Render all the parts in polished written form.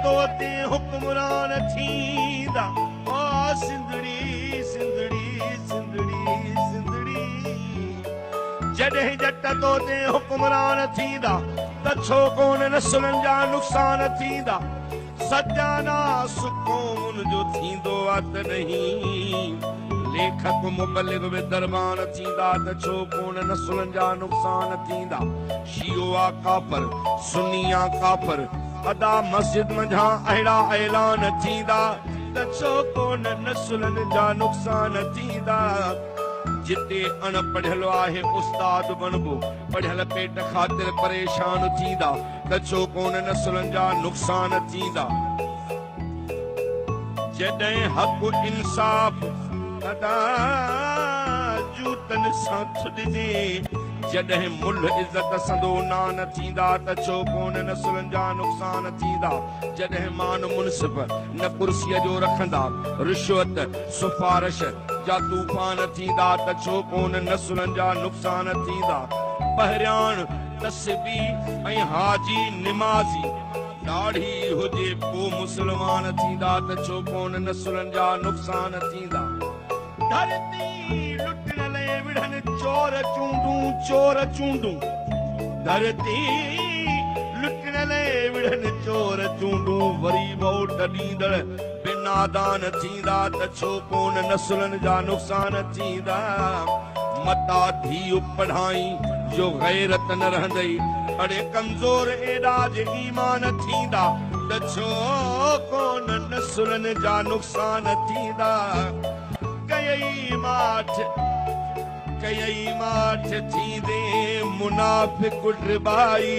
तो ते हुक्मरान थींदा ओ सिंधड़ी सिंधड़ी सिंधड़ी सिंधड़ी जॾहिं जट तो ते हुक्मरान थींदा त छो कोन नसुलनि जा नुक़सान थींदा सजाना सुकून जो थींदो आहे त नहीं लेखक मुबलिग में दरबान थींदा त छो कोन नसुलनि जा नुक़सान थींदा शियो आ काफ़र सुन्नी आ काफ़र अदा मस्जिद मंझां अहिड़ा ऐलान थींदा त छो कोन नसुलनि जा नुक़सान थींदा जिते अणपढ़ियल आहे उस्ताद बनबो पढ़ियल पेट ख़ातिर परेशान थींदा त छो कोन नसुलनि जा नुक़सान थींदा जॾहिं हक़ इंसाफ़ अदा जूतनि सां छुॾिजे जॾहिं मुल्ह इज़त संदो नान थींदा त छो कोन नसुलनि जा नुक़सान थींदा जॾहिं मान मुनसिफ़ न कुर्सीअ जो रखंदा रिश्वत सिफारिश जा तूफ़ान थींदा त छो कोन नसुलनि जा नुक़सान थींदा पहिरियाण तस्बी ऐं हाजी निमाज़ी ॾाढी हुजे पोइ मुस्लमान थींदा त छो कोन नसुलनि जा नुक़सान थींदा धरती लुटण लाइ विढ़नि चोर चूंडूं धरती लुटण लाइ विढ़नि चोर चूंडूं वरी वोट ॾींदड़ बिनादान थींदा त छो कोन नसुलनि जा नुक़सान थींदा मता धीउ पढ़ाई जो गैरत न रहंदई अड़े कमज़ोर एॾा जे ईमान थींदा त छो कोन नसुलनि जा नुक़सान थींदा कयई माठ थींदे मुनाफ़िक़ ड्रिबाई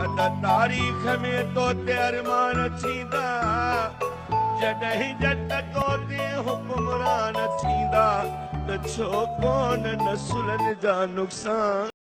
अद तारीख़ में तो ते अरमान थींदा जॾहिं जट तो ते हुक्मरान थींदा त छो कोन नसुलनि जा नुक़सान